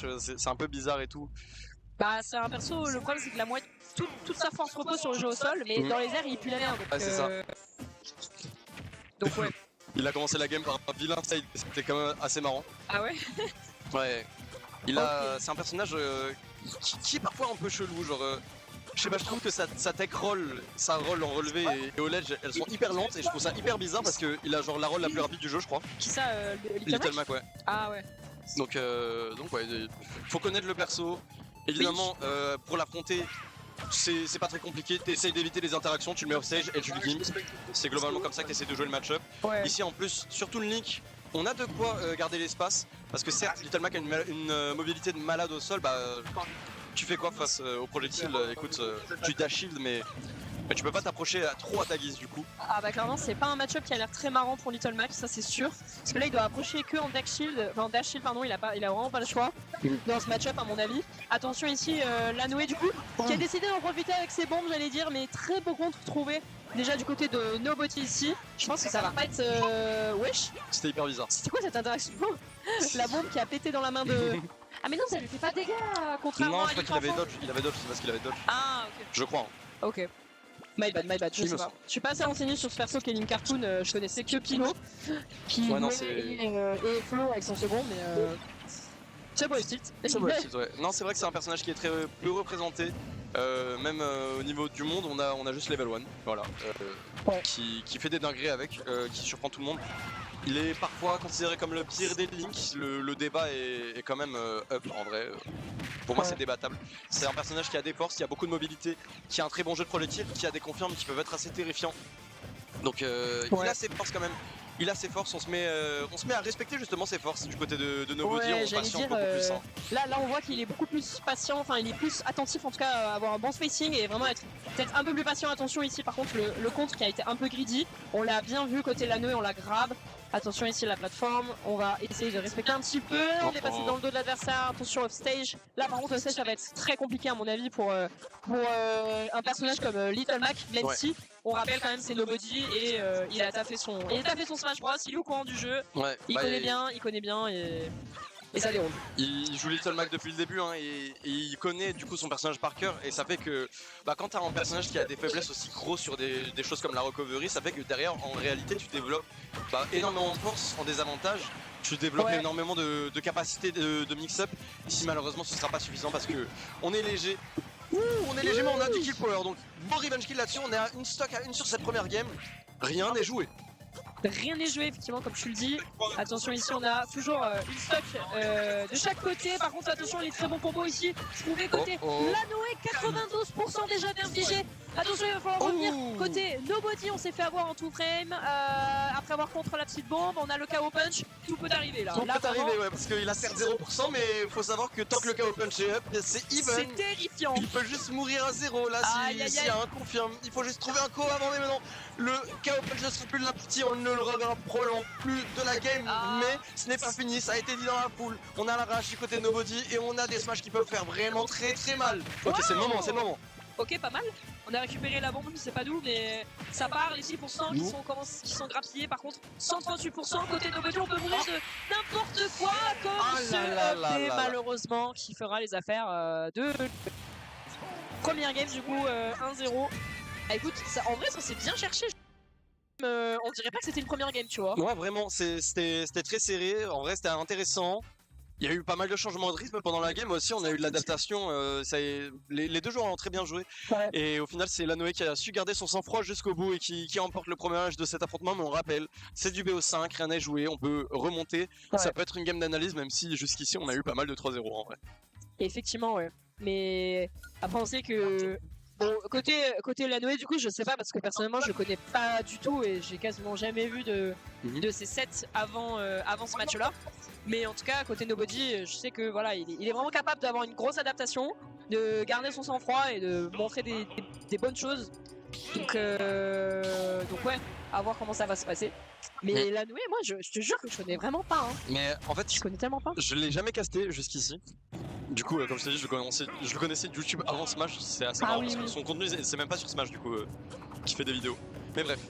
Smash, c'est un peu bizarre et tout. Bah c'est un perso, le problème c'est que la moitié, toute sa force repose sur le jeu au sol, mais dans les airs il pue la merde. Ouais, c'est ça. Donc ouais. Il a commencé la game par un vilain side, c'était quand même assez marrant. Ah ouais. Ouais. C'est un personnage qui est parfois un peu chelou, genre... je sais pas, je trouve que sa tech roll, sa roll en relevé et au ledge, elles sont hyper lentes et je trouve ça hyper bizarre parce qu'il a genre la roll la plus rapide du jeu, je crois. Qui ça, Little Mac, ouais. Ah ouais. Donc ouais, faut connaître le perso. Évidemment, pour l'affronter, c'est pas très compliqué. T'essayes d'éviter les interactions, tu le mets off stage et tu le gimpes. C'est globalement comme ça que t'essayes de jouer le match-up. Ouais. Ici en plus, surtout le Link, on a de quoi garder l'espace. Parce que certes, Little Mac a une mobilité de malade au sol, bah tu fais quoi face au projectile? Écoute, tu dash shield mais tu peux pas t'approcher trop à ta guise du coup. Ah bah clairement c'est pas un match-up qui a l'air très marrant pour Little Mac, ça c'est sûr. Parce que là il doit approcher que en dash shield, pardon, il a vraiment pas le choix dans ce match-up à mon avis. Attention ici Lanoé du coup, qui a décidé d'en profiter avec ses bombes j'allais dire, mais très beau contre trouvé. Déjà du côté de Nobody ici, je pense que ça va pas être wesh. C'était hyper bizarre. C'était quoi cette interaction? La bombe qui a pété dans la main de... Ah mais non ça lui fait pas de dégâts contrairement Non, à je crois qu'il avait dodge, c'est parce qu'il avait dodge. Ah ok. Je crois. Ok. My bad, je sais pas. Je suis pas assez renseigné sur ce perso qui est Link Cartoon, je connaissais que Pino, qui et Flo avec son second, mais c'est beau le tilt. Ouais. Non, c'est vrai que c'est un personnage qui est très peu représenté, même au niveau du monde, on a juste level 1, voilà, qui fait des dingueries avec, qui surprend tout le monde. Il est parfois considéré comme le pire des Link, le débat est quand même up en vrai. Pour moi c'est débattable. C'est un personnage qui a des forces, qui a beaucoup de mobilité, qui a un très bon jeu de projectile, qui a des confirmes qui peuvent être assez terrifiants. Donc il a ses forces quand même. Il a ses forces, on se met à respecter justement ses forces du côté de Nobody, on patiente beaucoup plus. Hein. Là on voit qu'il est beaucoup plus patient, enfin il est plus attentif en tout cas à avoir un bon spacing et vraiment être peut-être un peu plus patient. Attention ici par contre le contre qui a été un peu greedy, on l'a bien vu côté Lanoé, on la grab. Attention ici la plateforme, on va essayer de respecter un petit peu, on est passé dans le dos de l'adversaire, attention off stage. Là par contre off stage ça va être très compliqué à mon avis pour un personnage comme Little Mac, même si on rappelle quand même c'est Nobody et il a taffé son Smash Bros, il est au courant du jeu, il connaît bien et ça déroule. Il joue Little Mac depuis le début hein, et il connaît du coup son personnage par cœur et ça fait que quand t'as un personnage qui a des faiblesses aussi grosses sur des choses comme la recovery, ça fait que derrière en réalité tu développes énormément de force en désavantage, tu développes énormément de capacité de mix-up. Ici malheureusement ce sera pas suffisant parce que on est léger. On est léger mais on a du kill power, donc bon revenge kill là-dessus, on est à une stock à une sur cette première game, rien n'est joué. Rien n'est joué effectivement comme tu le dis. Attention ici on a toujours une stock de chaque côté. Par contre attention les très bons combos ici. Trouvé côté Lanoé, 92% déjà d'infligé. Attention il va falloir revenir côté Nobody, on s'est fait avoir en tout frame. Après avoir contre la petite bombe, on a le KO punch. Tout peut arriver là. Tout peut arriver parce qu'il a certes 0% mais faut savoir que tant que le KO punch est up, c'est even. C'est terrifiant. Il peut juste mourir à 0 là s'il y a un confirme. Il faut juste trouver un KO avant mais maintenant le KO punch ne sera plus de la partie, on ne le reverra probablement plus de la game, mais ce n'est pas fini, ça a été dit dans la poule. On a la rage du côté de Nobody et on a des smash qui peuvent faire vraiment très mal. Ok, c'est le moment, c'est le moment. Ok, pas mal. On a récupéré la bombe, je sais pas d'où, mais ça part. Les 6% qui sont grappillés. Par contre, 138% côté Nobody, on peut mourir de n'importe quoi comme ce malheureusement qui fera les affaires de première game du coup 1-0. Ah, écoute, ça, en vrai ça s'est bien cherché. On dirait pas que c'était une première game, tu vois. Ouais, vraiment, c'était très serré. En vrai, c'était intéressant. Il y a eu pas mal de changements de rythme pendant la game aussi. On a eu de l'adaptation. Les deux joueurs ont très bien joué. Et au final, c'est Lanoé qui a su garder son sang-froid jusqu'au bout et qui emporte le premier match de cet affrontement. Mais on rappelle, c'est du BO5, rien n'est joué. On peut remonter. Ça peut être une game d'analyse, même si jusqu'ici, on a eu pas mal de 3-0 en vrai. Effectivement, ouais. Mais après, on sait que. Bon, côté Lanoé, du coup, je sais pas parce que personnellement, je connais pas du tout et j'ai quasiment jamais vu de ces sets avant ce match-là. Mais en tout cas, côté Nobody, je sais que voilà, il est vraiment capable d'avoir une grosse adaptation, de garder son sang-froid et de montrer des bonnes choses. Donc ouais, à voir comment ça va se passer. Mais Lanoé, moi, je te jure que je connais vraiment pas. Hein. Mais en fait, je connais tellement pas. Je l'ai jamais casté jusqu'ici. Du coup, comme je t'ai dit, je le connaissais de YouTube avant Smash, c'est assez marrant parce que son contenu, c'est même pas sur Smash du coup, qui fait des vidéos. Mais bref,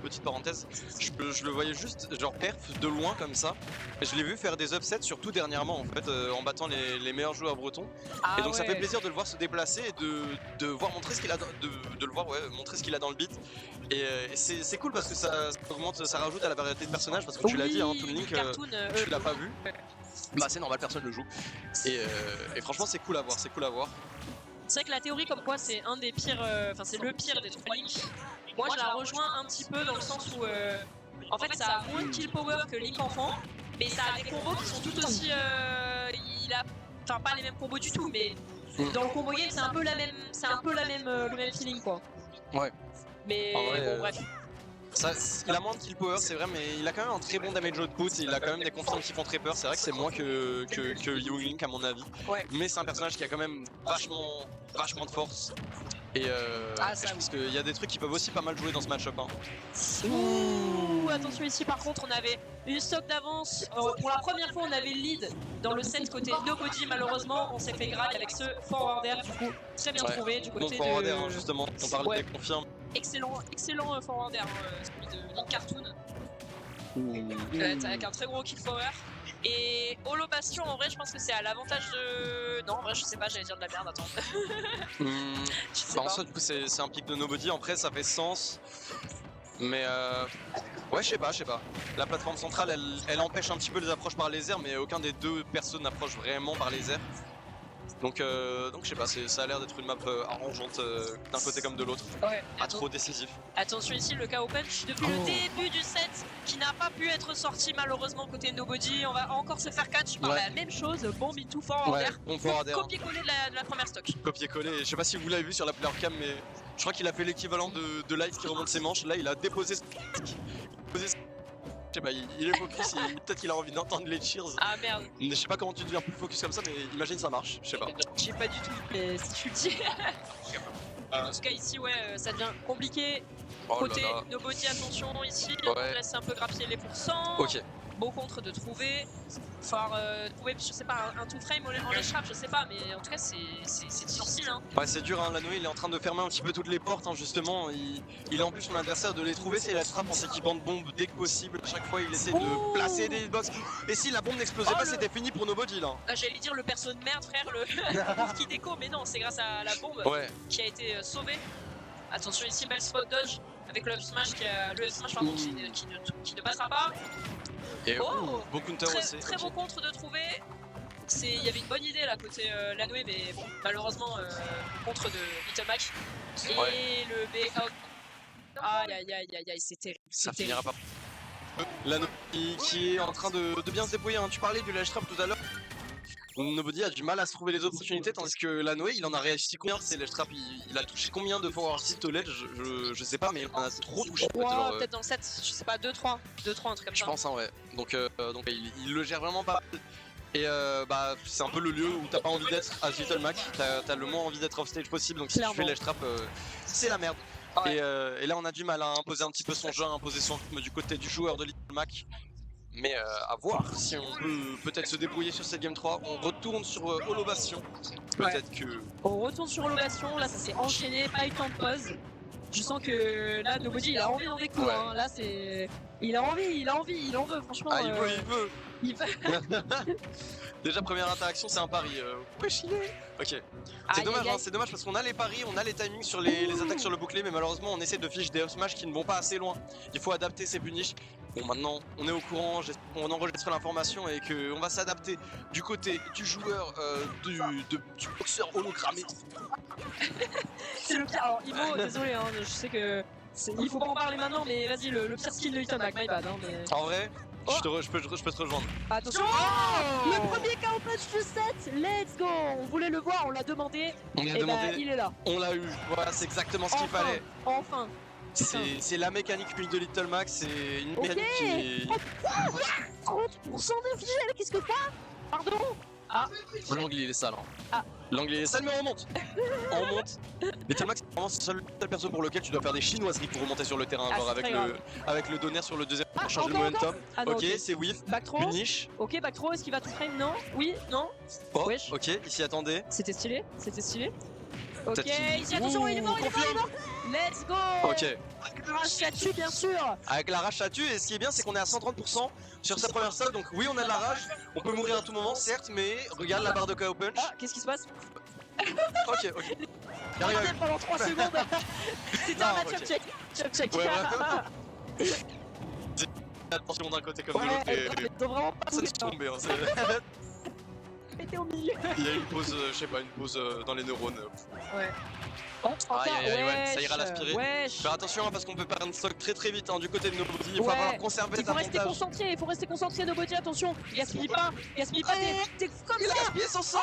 petite parenthèse, je le voyais juste genre perf de loin comme ça. Et je l'ai vu faire des upsets, surtout dernièrement en fait, en battant les meilleurs joueurs bretons. Ah Et donc ça fait ouais. plaisir de le voir se déplacer et de voir montrer ce qu'il a, de le voir montrer ce qu'il a dans le beat. Et c'est cool parce que ça augmente, ça rajoute à la variété de personnages parce que tu l'as dit, hein, Toon Link, tu l'as pas vu. Bah c'est normal, personne le joue. Et franchement c'est cool à voir, c'est cool à voir. C'est vrai que la théorie comme quoi c'est un des pires, enfin c'est le pire des 3 Link. Moi je la rejoins un petit peu dans le sens où en fait ça a moins de kill power que Link enfant, mais ça a des combos qui sont tout aussi, il a, enfin pas les mêmes combos du tout, mais dans le combo game c'est un peu la même, le même feeling quoi. Ouais. Mais En vrai, bon bref. Ça, il a moins de kill power, c'est vrai, mais il a quand même un très bon damage output et il a quand même des confirmes qui font très peur. C'est vrai que c'est moins que Yu Link à mon avis. Ouais. Mais c'est un personnage qui a quand même vachement de force. Et, ça, je pense qu'il y a des trucs qui peuvent aussi pas mal jouer dans ce match-up. Hein. Ouh, attention ici par contre on avait une stock d'avance. Pour la première fois on avait le lead dans le set côté Nobody, malheureusement on s'est fait grave avec ce forwarder du coup très bien trouvé du côté bon forwarder, de... hein, justement, on parlait des confirmes. Excellent forwarder, celui de Link Cartoon. Avec un très gros kill power. Et Holo Bastion, en vrai, je pense que c'est à l'avantage de. Non, en vrai, je sais pas, j'allais dire de la merde, attends. Je sais En pas. soi, du coup, c'est un pic de Nobody. Après, ça fait sens. Mais ouais, je sais pas. La plateforme centrale, elle empêche un petit peu les approches par les airs, mais aucun des deux persos n'approche vraiment par les airs. Donc je sais pas, ça a l'air d'être une map arrangeante d'un côté comme de l'autre. Ouais, Pas trop décisif. attention ici, le KO Punch depuis le début du set qui n'a pas pu être sorti malheureusement côté Nobody. On va encore se faire catch par la même chose, bomb into forwarder. Bon forwarder. Copier-coller de la première stock. Copier-coller, je sais pas si vous l'avez vu sur la player cam, mais je crois qu'il a fait l'équivalent de Light qui remonte ses manches. Là, il a déposé je sais pas, il est focus, peut-être qu'il a envie d'entendre les cheers. Ah merde. Je sais pas comment tu deviens plus focus comme ça, mais imagine ça marche, je sais pas. Je sais pas du tout, mais si tu le dis. En tout cas ici ouais ça devient compliqué. Côté Nobody, attention ici, on laisse un peu grappiller les pourcents. Ok. Beau contre de trouver. Trouver, je sais pas, un two frame en échappe, je sais pas, mais en tout cas c'est difficile hein. Ouais c'est dur hein, Lanoé il est en train de fermer un petit peu toutes les portes hein, justement, il empêche son adversaire de les trouver, c'est la trap en s'équipant de bombes dès que possible, à chaque fois il essaie de placer des hitbox, et si la bombe n'explosait pas c'était fini pour Nobody là. Ah, j'allais dire le perso de merde frère, le qui déco, mais non c'est grâce à la bombe qui a été sauvée. Attention ici, belle spot dodge avec le up smash qui ne passera pas. Et beau counter aussi. Très bon contre de trouver. Il y avait une bonne idée là côté Lanoé, mais bon, malheureusement contre de Little Mac. Et le B out. Aïe, c'est terrible. Ça finira pas. Lanoé qui est en train de bien se débrouiller, hein. Tu parlais du ledge trap tout à l'heure. Nobody a du mal à se trouver les opportunités, tandis que Lanoé il en a réussi combien ces ledge trap, il a touché combien de forward sit au ledge, je sais pas, mais il en a trop touché. Peut-être dans le set, je sais pas, 2-3, un truc comme ça. Je pense hein, ouais, donc il le gère vraiment pas. Et bah c'est un peu le lieu où t'as pas envie d'être à Little Mac, t'as le moins envie d'être off stage possible, donc si tu fais ledge trap c'est la merde. Ouais. Et là on a du mal à imposer un petit peu son jeu, à imposer son rythme du côté du joueur de Little Mac. Mais à voir si on peut peut-être se débrouiller sur cette game 3. On retourne sur Holo Bastion. Peut-être que... On retourne sur Holo Bastion, là ça s'est enchaîné, pas eu le temps de pause. Je sens que là Nobody il a envie d'en découvrir, hein. Là c'est... Il a envie, il en veut franchement. Ah il veut. Déjà première interaction c'est un pari. Wesh il est. Ok. C'est dommage, hein, c'est dommage parce qu'on a les paris, on a les timings sur les attaques sur le bouclier, mais malheureusement on essaie de fiche des up smash qui ne vont pas assez loin. Il faut adapter ces punishes. Bon maintenant on est au courant, on enregistre l'information et qu'on va s'adapter du côté du joueur du boxeur hologrammé. C'est le pire, alors Ivo, désolé hein, je sais que il faut pas en parler maintenant mais vas-y le pire skill de Little Mac, my bad hein, mais... En vrai je peux te rejoindre. Attention, le premier KO punch du set, let's go. On voulait le voir, on l'a demandé, il est là. On l'a eu, voilà c'est exactement ce qu'il fallait. Enfin. C'est la mécanique de Little Mac, c'est une mécanique qui est... 30% de visuel, qu'est-ce que quoi? Pardon? Ah, l'angle il est sale hein. L'angle il est sale mais on remonte. On remonte. Little Mac c'est vraiment le seul perso pour lequel tu dois faire des chinoiseries pour remonter sur le terrain, genre avec le donner sur le deuxième pour changer le momentum. Ok, c'est whiff. Back throw. Punish. Ok, back throw, est-ce qu'il va tout frame? Non? Oui? Non? Oh, ok, ici attendez. C'était stylé, c'était stylé. Ok, Peut-être ici attention, il est mort, il est mort, il est mort. Let's go. Ok. Avec la rage là-dessus, bien sûr. Avec la rage ça tue, et ce qui est bien c'est qu'on est à 130% sur sa première stock, donc oui on a de la rage, on peut mourir à tout moment certes, mais regarde la barre de KO Punch. Ah, qu'est-ce qui se passe? Ok. Y'a rien eu. Pendant 3 secondes. C'était un Non, match-up ok. check. Match-up check. Ouais, ouais. Attention d'un côté comme de l'autre, et mais t'as vraiment pas ça voulu laisse tomber. Hein, péter au milieu. il y a une pause, je sais pas, une pause dans les neurones. Ouais. Oh, encore, Aïe, aïe, aïe, ouais, ça wesh, ira l'aspirer. wesh. Faire attention hein, parce qu'on peut perdre un stock très très vite hein, du côté de Nobody, il va Ouais. falloir conserver Il cet faut rester avantage. concentré, il faut rester concentré, Nobody, attention. Gaspille pas t'es comme Il a ça. gaspillé son sang.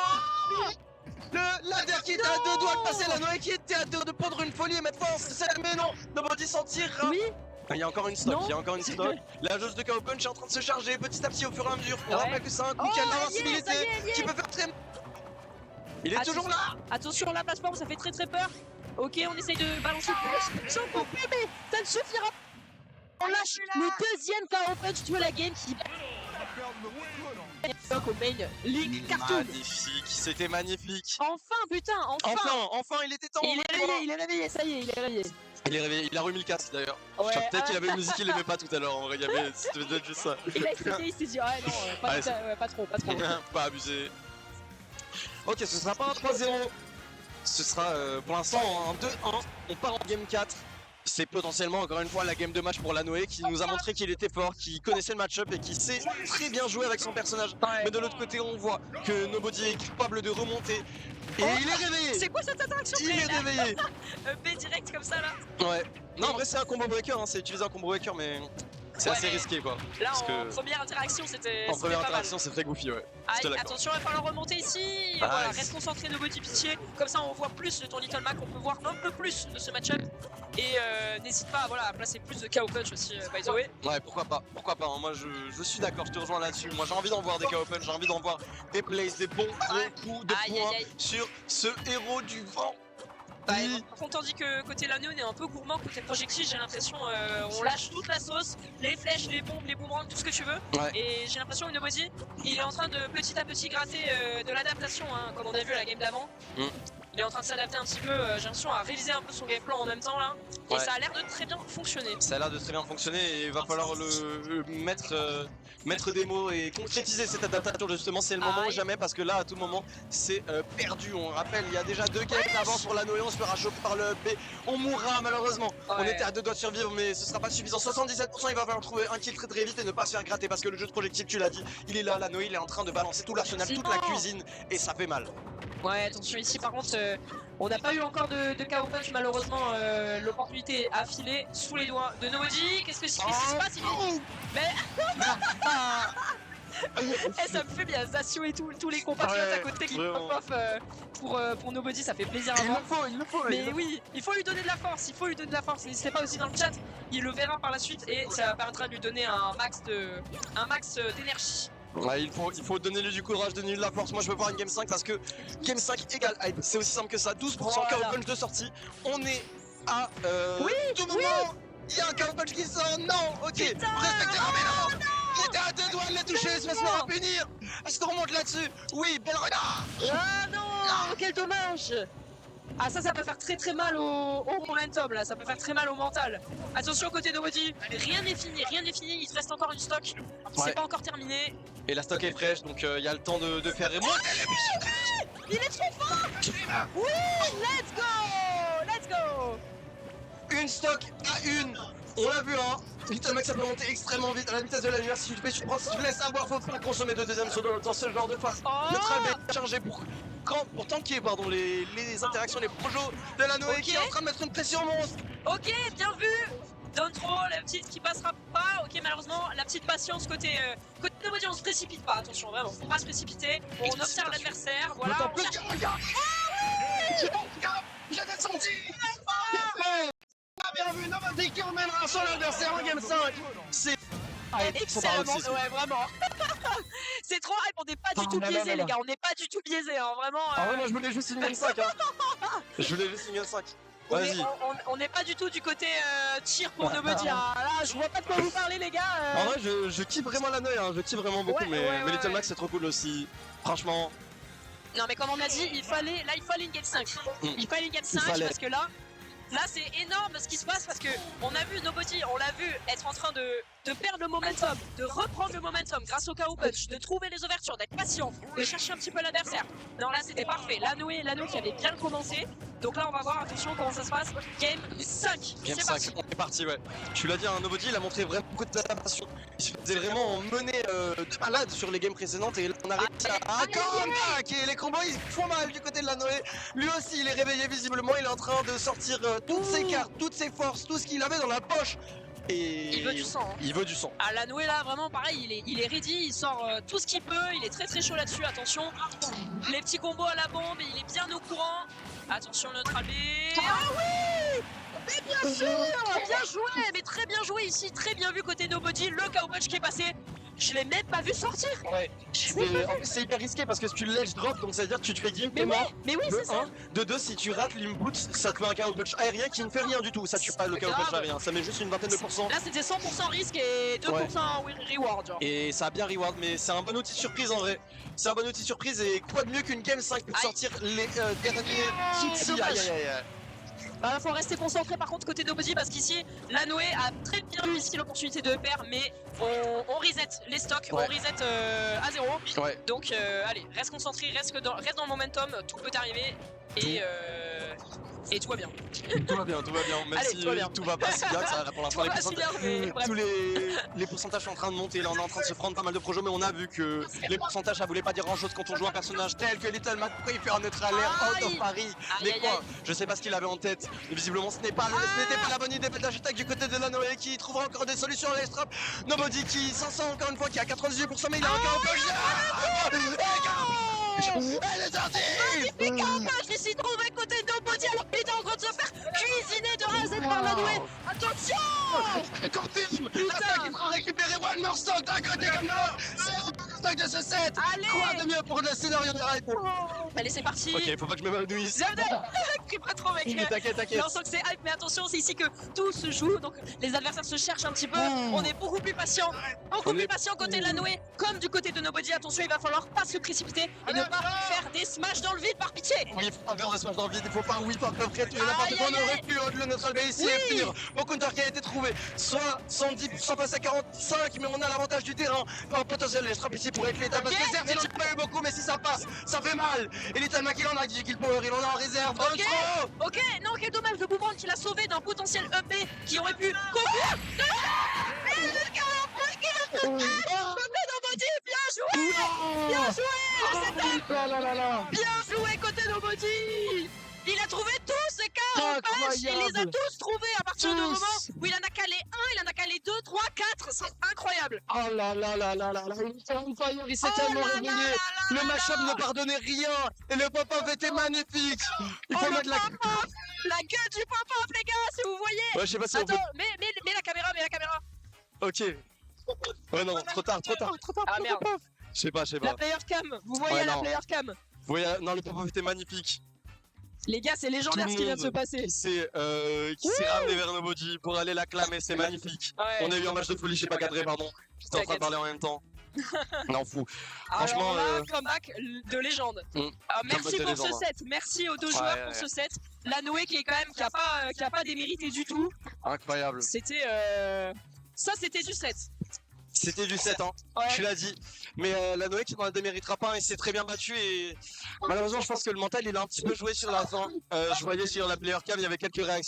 Le ladder qui était à deux doigts de passer, la Noé qui était à deux de prendre une folie et mettre fin, mais non, Nobody s'en tire. Oui. Il y a encore une stock, Non. il y a encore une stock. La jauge de KO Punch est en train de se charger petit à petit au fur et à mesure. On Ouais. rappelle que c'est un coup Oh, qui a de ça y est, l'invincibilité, ça y est, qui peut faire très mal. Il est Attention. toujours là. Attention, la plateforme, ça fait très très peur. Ok, on essaye de balancer plus. J'en peux plus, mais ça ne suffira pas. On lâche le deuxième KO Punch, tu vois la game qui... Au main, League Cartoon. Magnifique, c'était magnifique. Enfin, putain, Enfin, il était temps. Il est réveillé, ça y est, il est réveillé. Il est réveillé, il a remis le casque d'ailleurs. Ouais, Peut-être qu'il avait une musique qu'il aimait pas tout à l'heure, en vrai, c'était peut-être juste ça. Il a expliqué, il s'est dit, ouais, non, pas, Allez, ouais, pas trop. Pas abusé. Ok, ce sera pas un 3-0. Ce sera pour l'instant un 2-1. On part en game 4. C'est potentiellement encore une fois la game de match pour la Noé qui nous a montré qu'il était fort, qui connaissait le match-up et qui sait très bien jouer avec son personnage. Ouais. Mais de l'autre côté, on voit que Nobody est capable de remonter. Et il est réveillé. C'est quoi cette interaction? Il est réveillé. B direct comme ça là. Ouais. Non, en vrai, c'est un combo breaker, hein. C'est utiliser un combo breaker, mais c'est Ouais, assez mais risqué quoi. Là, Parce en que première interaction, c'était en première pas mal. interaction, c'est très goofy, ouais. Aïe, J'étais d'accord. attention, il va falloir remonter ici. Ah, Voilà, ouais. reste concentré, Nobody, pitié. Comme ça, on voit plus de ton Little Mac, on peut voir un peu plus de ce match-up. Et n'hésite pas voilà, à placer plus de KO Punch aussi, by the way. Ouais, pourquoi pas, hein. Moi je suis d'accord, je te rejoins là-dessus. Moi j'ai envie d'en voir des KO Punch, j'ai envie d'en voir des plays, des bons coups de Aïe, poing aïe, aïe. sur ce héros du vent. Bah, Oui. par contre, tandis que côté Lanneau, on est un peu gourmand. Côté projectile, j'ai l'impression on lâche toute la sauce, les flèches, les bombes, les boomerangs, tout ce que tu veux. Ouais. Et j'ai l'impression que Nobody, il est en train de petit à petit gratter de l'adaptation, hein, comme on a vu à la game d'avant. Mm. Il est en train de s'adapter un petit peu, j'ai l'impression à réviser un peu son game plan en même temps là. Et Ouais. ça a l'air de très bien fonctionner. Ça a l'air de très bien fonctionner et il va falloir le mettre des mots et concrétiser cette adaptation justement, c'est le moment ou Aïe. jamais parce que là à tout moment c'est perdu. On rappelle, il y a déjà 2 games d'avance pour la Noé, on se fera choper par le B, on mourra malheureusement. On Ouais. était à 2 doigts de survivre mais ce sera pas suffisant. 77%, il va falloir trouver un kill très très vite et ne pas se faire gratter parce que le jeu de projectile, tu l'as dit, il est là, la Noé, il est en train de balancer tout l'arsenal, toute la Non. cuisine et ça fait mal. Ouais, attention ici par contre, on n'a pas eu encore de KO Punch malheureusement, l'opportunité a filé sous les doigts de Nobody. Qu'est-ce qui se passe? Mais ça me fait bien, Zatio et tous les compatriotes Ouais, à côté qui vraiment. pop off pour Nobody, ça fait plaisir à Il voir. le faut. Mais oui, il faut lui donner de la force, N'hésitez pas aussi dans le chat, il le verra par la suite et ça permettra de lui donner un max d'énergie. Ouais, il faut donner lui du courage, donner lui de la force. Moi je veux voir une game 5 parce que game 5 égale hype. C'est aussi simple que ça. 12% Voilà. KO punch de sortie. On est à Oui, tout moment. Il y a un KO punch qui sort. Non, ok. Putain, Respectez. Ah mais non. Il était à 2 doigts de la toucher. Je vais se faire punir. Est-ce qu'on remonte là-dessus? Oui, belle renard. Ah non, quel dommage. Ah ça peut faire très très mal au momentum là, ça peut faire très mal au mental. Attention côté Nobody, rien n'est fini, il te reste encore une stock, Ouais. c'est pas encore terminé. Et la stock est fraîche donc il y a le temps de faire remonter. Il est trop fort. Oui, let's go. Une stock à une. On l'a vu hein. Little Mac ça peut monter extrêmement vite à la vitesse de la lumière. Si tu te laisses avoir, faut pas consommer de deuxième dans ce genre de phase. Oh. Le travail est chargé pour tanker les interactions, les projets de la Noé Ok. qui est en train de mettre une pression monstre. Ok, bien vu. Don't throw, la petite qui passera pas. Ok, malheureusement, la petite patience côté Nobody, on se précipite pas, attention, vraiment, faut pas se précipiter. On observe l'adversaire, voilà. D'autant on plus cherche- que regarde. J'ai descendu. Bien vu, Nobody qui emmènera son adversaire en game 5. C'est Excellemment, ouais, vraiment. C'est trop hype, on n'est pas du tout biaisé, les gars, on n'est pas du tout biaisé, hein, vraiment. Ah ouais, moi je voulais juste une game 5 hein. Je voulais juste une game 5. Vas-y. On n'est pas du tout du côté tir pour Nobody. Hein. Là, je vois pas de quoi vous parlez, les gars. En vrai, je kiffe vraiment la Noé, hein. Je kiffe vraiment beaucoup, Ouais, mais ouais, Little ouais. Mac c'est trop cool aussi. Franchement, Non mais comme on a dit, il fallait une game 5. Il fallait une game 5 parce que là c'est énorme ce qui se passe parce que on a vu Nobody, on l'a vu être en train de perdre le momentum, de reprendre le momentum grâce au KO punch, de trouver les ouvertures, d'être patient, de chercher un petit peu l'adversaire. Non là c'était parfait, Lanoé qui avait bien commencé. Donc là on va voir, attention comment ça se passe. Game 5. Game 5, on est parti ouais. Tu l'as dit, hein, Nobody il a montré vraiment beaucoup d'adaptation. Il se faisait vraiment mener de malade sur les games précédentes et là on a réussi à comeback et les combos ils font mal du côté de Lanoé. Lui aussi il est réveillé visiblement, il est en train de sortir toutes ses cartes, toutes ses forces, tout ce qu'il avait dans la poche. Et il veut du sang. Hein. Il veut du sang. Ah Lanoé là vraiment pareil, il est ready, il sort tout ce qu'il peut, il est très chaud là-dessus, attention. Les petits combos à la bombe, il est bien au courant. Attention le neutral B. Ah oui! Mais bien sûr! Bien joué! Mais très bien joué ici, très bien vu côté Nobody, le KO punch qui est passé. Je l'ai même pas vu sortir! Ouais, c'est hyper risqué parce que si tu le ledge drop, donc ça veut dire que tu te fais game, t'es mort. Mais oui, c'est ça! De 2, si tu rates l'input, ça te fait un KO punch aérien qui ne fait rien du tout. Ça tue pas le KO punch aérien, ça met juste une vingtaine de pourcents. Là c'était 100% risque et 2% reward. Genre. Et ça a bien reward, mais c'est un bon outil de surprise en vrai. C'est un bon outil de surprise et quoi de mieux qu'une game 5 pour sortir les derniers. Bah, faut rester concentré par contre côté Nobody parce qu'ici Lanoé a très bien eu ici l'opportunité de perdre mais on reset les stocks, on reset à 0. Ouais. Donc allez, reste concentré, reste dans le momentum, tout peut arriver et tout va bien. Tout va bien, même allez, si tout va pas si bien que ça pour l'instant. Tous les pourcentages sont en train de monter, là on est en train de se prendre pas mal de projets, mais on a vu que les pourcentages ça voulait pas dire grand chose quand on joue un personnage tel que Little Mac. Pourquoi il fait un neutral air out of Paris? Mais quoi? Je sais pas ce qu'il avait en tête, mais visiblement ce n'était pas la bonne idée d'attaque du côté de Lanoé qui trouvera encore des solutions à l'extrap. Nobody qui 500 encore une fois, qui a 98% mais il a encore elle est sortie! Magnifique je l'ai si trouvé côté Nobody alors qu'il était en train de se faire cuisiner de A à Z par Lanoé. Attention! Continue! Putain! Il faut récupérer one more stock d'un côté comme l'autre! C'est stock de ce set! Allez! Quoi de mieux pour le scénario de ride? Allez c'est parti! Ok, faut pas que je me m'évanouisse. Crie pas trop mec! T'inquiète. Non, on sent que c'est hype, mais attention, c'est ici que tout se joue, donc les adversaires se cherchent un petit peu, on est beaucoup plus patient, côté de Lanoé, comme du côté de Nobody, attention, il va falloir pas se précipiter et ne pas faire des smash dans le vide par pitié! Oui, il faut pas faire des smash dans le vide, il faut pas whip à peu près, tu n'importe quoi, on aurait pu le neutral B ici et finir au counter qui a été trouvé, soit 110% passe à 45, mais on a l'avantage du terrain, un potentiel les straps ici pour être l'état, parce que certes il en a pas eu beaucoup, mais si ça passe, ça fait mal, et Little Mac il en a 10 kill power, il en a en réserve, dans le trop. Ok, non, quel dommage, le boomerang qui l'a sauvé d'un potentiel up B qui aurait pu courir. Nobody, bien joué! Bien joué côté Nobody! Il a trouvé tous ses cartes, il les a tous trouvés à partir du moment où il en a calé 1, il en a calé 2, 3, 4, c'est incroyable! Oh là, il s'est tellement réveillé, le mashup ne pardonnait rien, et le pop-up était magnifique! Il faut mettre la gueule du pop-up les gars, si vous voyez! Ouais, je sais pas si attends, mets la caméra, Ok. Ouais non, trop tard. Ah merde. Je sais pas. La player cam, vous voyez la player cam? Non, le pop-up était magnifique. Les gars, c'est légendaire ce qui vient de se passer. Qui s'est ramené vers Nobody pour aller l'acclamer, c'est magnifique. Ouais. On a eu un match de folie, j'ai pas cadré, pardon. J'étais en train de parler en même temps. Non, fou. Franchement, comeback de légende. Merci pour ce set, merci aux deux joueurs pour ce set. Lanoé qui est quand même qui a pas démérité du tout. Incroyable. C'était ça, c'était du set. C'était du 7 ans, tu l'as dit. Mais Lanoé qui n'en déméritera pas, il s'est très bien battu et malheureusement je pense que le mental il a un petit peu joué sur la fin. Je voyais sur la player cam, il y avait quelques réactions.